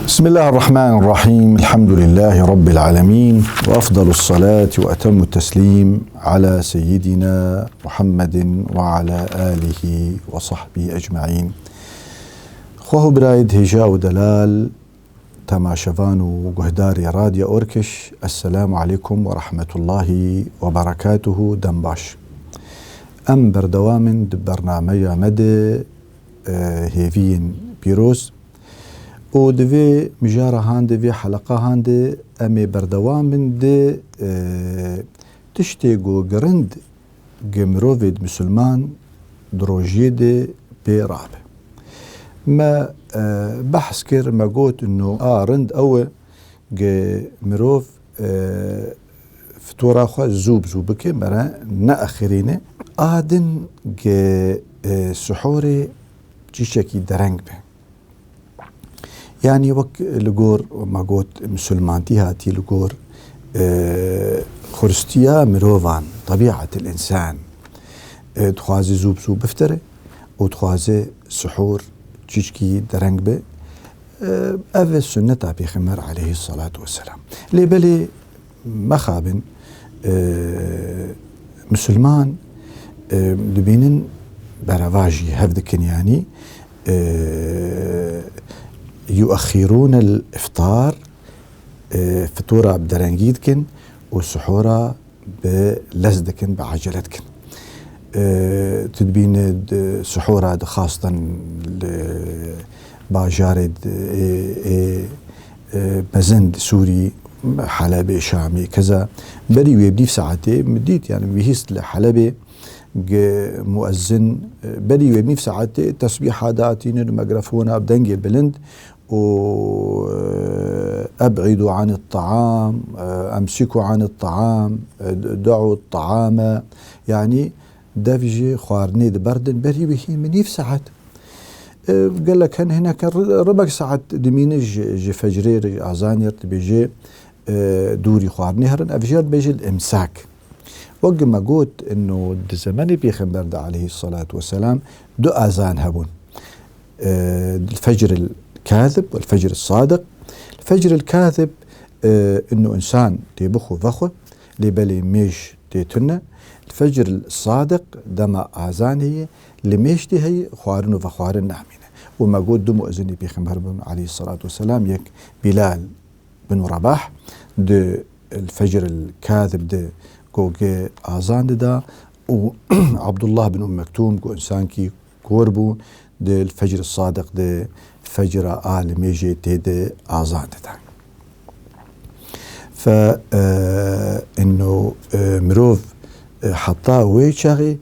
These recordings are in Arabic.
بسم الله الرحمن الرحيم. الحمد لله رب العالمين، وأفضل الصلاة وأتم التسليم على سيدنا محمد وعلى آله وصحبه أجمعين. خواه برايد هجاء ودلال تماشفان وقهداري راديو أوركش، السلام عليكم ورحمة الله وبركاته. دنباش أم بردوامن برنامج مدى هيفين بيروز و دوی مجاره هنده و حلقه هنده امی بردوام من ده تشتی گو گرند گمروید مسلمان دروجی ده بیرابه ما بحث کر ما قوت انه رند اوه گمروف فتورا خواه زوب که مرا نأخرینه آدن سحوري جيشكي درنگ به يعني وك لجور ما قوت مسلمانتي هاتي لجور خرستيا مروفان طبيعة الإنسان تخوازي زوب بفتره وتخوازي سحور جيشكي درنگ به أفل سنة بيخمر عليه الصلاة والسلام لي بلي مخابن مسلمان لبينن برواجي هفدكن يعني يؤخرون الإفطار فطورة بدرنجيدكن والسحورة بلزدكن بعجلتكن تدبين سحورة خاصة باجارد مزند سوري حلبة شامي كذا بري ويبدي في ساعتي مديت يعني بيهست لحلبة مؤذن بري ويبني في ساعتي تسبيحاتين الميكروفون بدنجي بلند وأبعدوا عن الطعام، أمسكوا عن الطعام، دعوا الطعام، يعني دافجي خوارني دبردن بري بهي من يفسعت قال لك هنا كان ربع ساعة دمين جي فجرير أذانير بيجي دوري خوارني هرن أفجر بيجي الإمساك وقت ما قلت إنه الزماني بيخبر عليه الصلاة والسلام دو أذان هبون الفجر الكاذب والفجر الصادق. الفجر الكاذب إنه إنسان تيبخو فخو لبلي ميش تيتنا. الفجر الصادق دما آذان هي لميش دي هي خوارن وفخوارن نامينة. وما قلت دو مؤذني بيخبر عليه الصلاة والسلام يك بلال بن رباح دو الفجر الكاذب دو كوكي آذان دا وعبد الله بن أم مكتوم كو إنسان كي كوربو دي الفجر الصادق دي فجر آل ميجي تيدي آذان دا فإنه مروف حطاه ويشاغي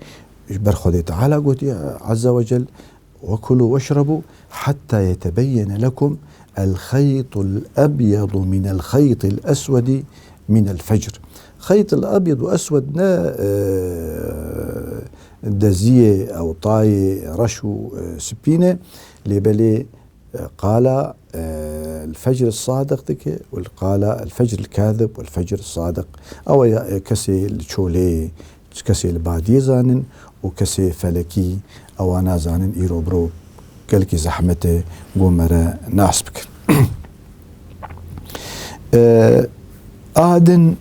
برخودي تعالى قلت عز وجل وكلوا واشربوا حتى يتبين لكم الخيط الأبيض من الخيط الأسود من الفجر. خيط الأبيض وأسود نا دزية أو طاي رشو سبينة لبلي قال الفجر الصادق دك وقال الفجر الكاذب والفجر الصادق أو كسي الشولي كسي البادي زانن وكسي فلكي أو أنا زانن إيروبرو كلكي زحمته قومرة ناسبك آدن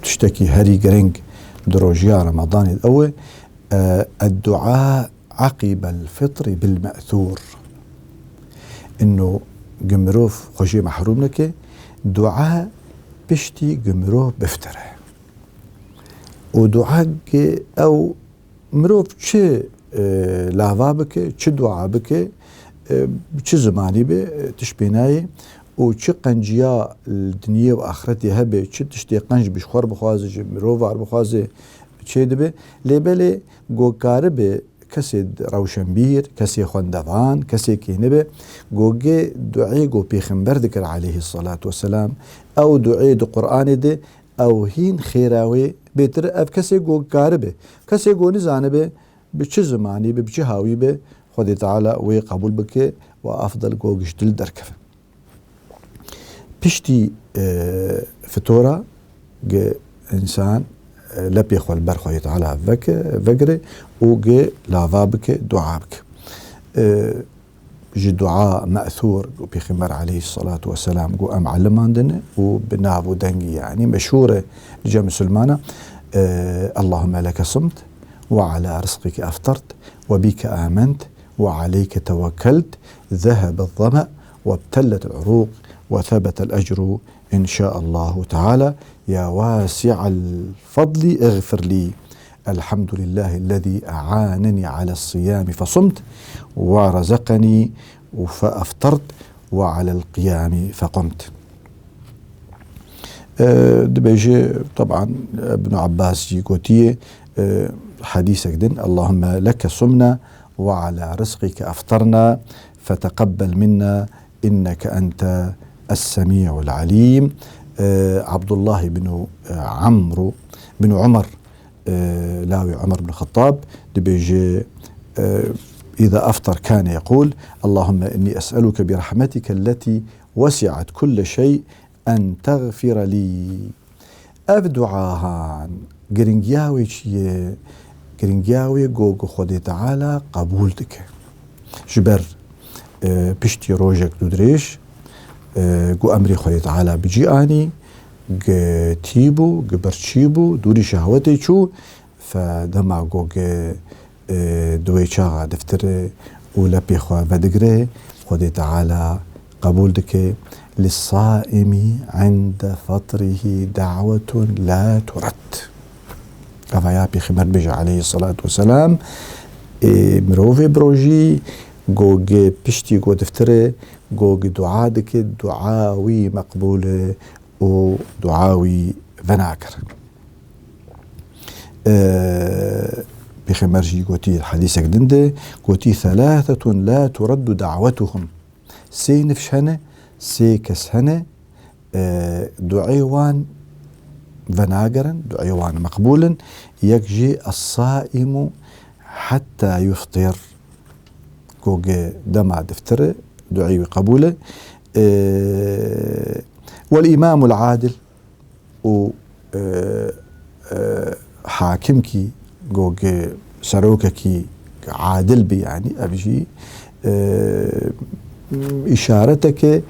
بتشتكي هري جرينج دروجيا رمضان الأول الدعاء عقب الفطر بالمأثور إنه جمروف خشي محروم لك دعاء بشتي جمروف بفتره ودعاء أو مروف چه لاوا بك چه دعاء بك چه زماني به تشبيناي و چه قنجيا الدنيا وآخرتي هبه چه تشتي قنج بشخور بخوازه مروفار بخوازه چه دبه لبله گوکاره به کسی روشنبیر کسی خوندوان کسی که نبه گوگه دعای گو پیغمبر دکر علیه الصلاة والسلام او دعای دو قرآن ده او هین خیراوی بهتر اف کسی گوکاره به کسی گو نزانه به بچه زمانی به بچه هاوی به خود تعالی وی قبول بکه و افضل گوگش دل درکفه پشتی فتورة إنسان لبي خول برخوي تعالى فقري وجي لافابك دعابك دعاء مأثور بخمر عليه الصلاة والسلام جو أم علم عندنا وبنابو دنجي يعني مشهورة لجا مسلمانة. اللهم لك صمت وعلى رزقك أفطرت وبك آمنت وعليك توكلت ذهب الظمأ وابتلت العروق وثبت الأجر إن شاء الله تعالى. يا واسع الفضل اغفر لي. الحمد لله الذي أعانني على الصيام فصمت ورزقني فأفطرت وعلى القيام فقمت. دبيجي طبعا ابن عباس جيكوتيه حديثك دن اللهم لك صمنا وعلى رزقك أفطرنا فتقبل منا إنك أنت السميع العليم. عبد الله بن عمرو بن عمر لاوي عمر بن الخطاب دبيجي إذا أفطر كان يقول اللهم إني أسألك برحمتك التي وسعت كل شيء أن تغفر لي. أبدعاهان جرينجياوي شيء جرينجياوي جوجو خدي تعالى قبولتك جبر بشتي روجك دودريش جو أمري خدي تعالى بجياني تيبو جبرتشيبو دوري شهوتي شو فدما جوج دوي شاغا دفتر ولا بيخوا بدقري خدي تعالى قبولتك. للصائم عند فطره دعوة لا ترد. كفايا بخمر بيجي عليه الصلاة والسلام مروفي بروجي جوج بشتي جو دفتر جوج دعادك دعاوي مقبول ودعاوي فناكر. بخمرجي قوتي الحديثك دنده قوتي ثلاثة لا ترد دعوتهم. سي نفشهنه سي كسهنه دعيوان فناقرا دعيوان مقبولا يكجي الصائم حتى يفطر قوق دمع دفتر دعي قبوله. والإمام العادل و حاكمكي قوق سروككي عادل بي يعني أبجي إشارتك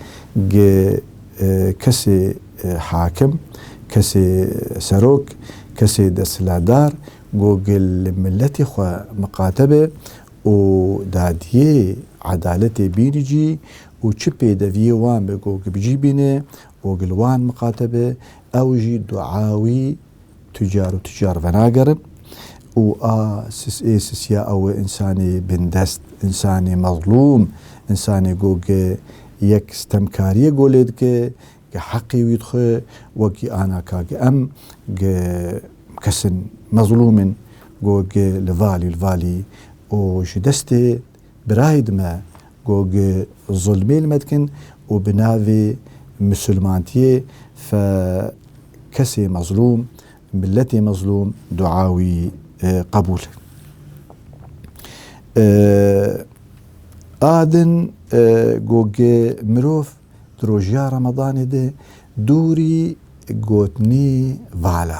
كسي حاكم كسي سروك كسي دسلادار قوق الملتي خو مقاتبه وداديه عدالتي بينجي وشبه دفيه وان بقوق بجيبينه وقلوان مقاتبه أوجي دعاوي تجار فناقر سيسيا أو إنساني بندست إنساني مظلوم إنساني قوق يك استمكارية قوليدك حقي ويدخل وكي أنا كاك أم كسن مظلوم قوق الفالي وجدستي برايد ما قوق الظلمي المدكن وبنافي مسلمانتي فكسي مظلوم ملتي مظلوم دعاوي قبول. آدن قوق مروف دروجيا رمضان ده دوري قوتني فالا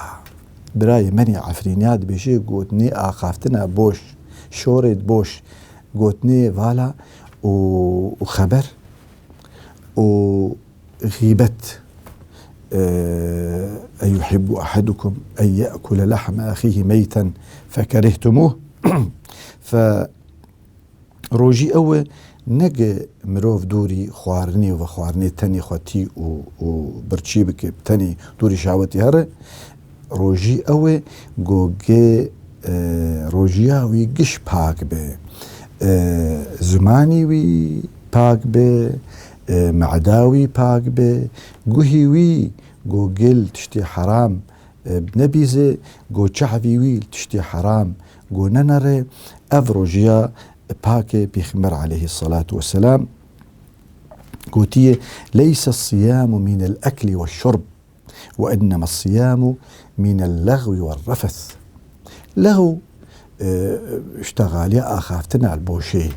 براي مني عفرينيات بيشي قوتني آخافتنا بوش شورد بوش قوتني فالا وخبر وغيبت أيحب أحدكم أن يأكل لحم أخيه ميتا فكرهتموه. فروجي أول نج مروف دوري خوارني وخوارني تاني خواتي وبرشي بك تاني دوري شعوتي هره روجي أول جوجي روجياوي قش باك به زماني وي باك به معداوي باك به قهيوي قل تشتي حرام بنبيزه قو شعبي تشتي حرام قو ننره أفروجيا باكي بيخمر عليه الصلاة والسلام قوتيه ليس الصيام من الأكل والشرب وإنما الصيام من اللغو والرفث. لغو اشتغاليا أخافتنا البوشي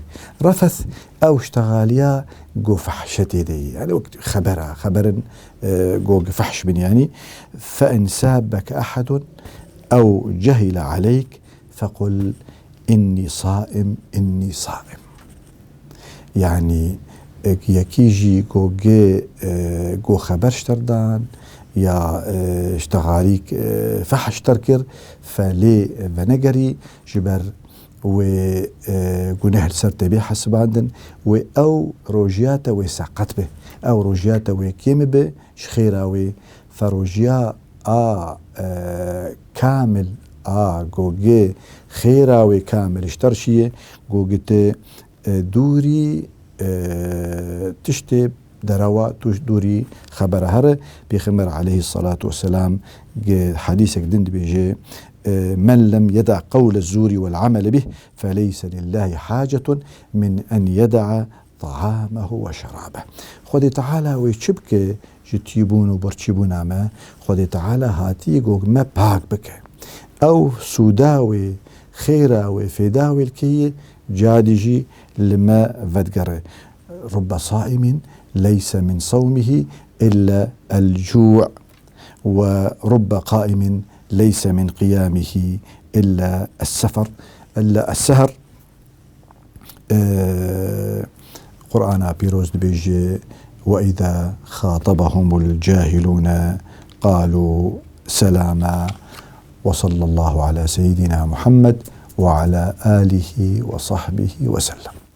رفث أو اشتغاليا قو فحشتي دي يعني خبر قو فحش من يعني. فإن سابك أحد أو جهل عليك فقل إني صائم إني صائم. يعني يكيجي جوجي جو خبرش تردان يا اشتغاليك فحش تركر فلي فنجري جبر و جناه سرتبي حسب عندن و أو روجياتا وساقت به أو روجياتا وكيم به شخيراوي فروجيا كامل جوجي خيراوي كامل اشترشيه جوجته دوري تشتي دروا توش دوري خبر هره بيخمر عليه الصلاة والسلام حديثك دند بيجي من لم يدع قول الزور والعمل به فليس لله حاجة من أن يدع طعامه وشرابه. خدي تعالى ويشبك جتيبون وبرشيبون عما خدي تعالى هاتي جوج ما باك بك أو سوداوي خيراوي فداوي الكي جادجي لما فدقر رب صائم ليس من صومه إلا الجوع ورب قائم ليس من قيامه إلا السهر. قرآن بيروز بيجي وإذا خاطبهم الجاهلون قالوا سلاما. وصلى الله على سيدنا محمد وعلى آله وصحبه وسلم.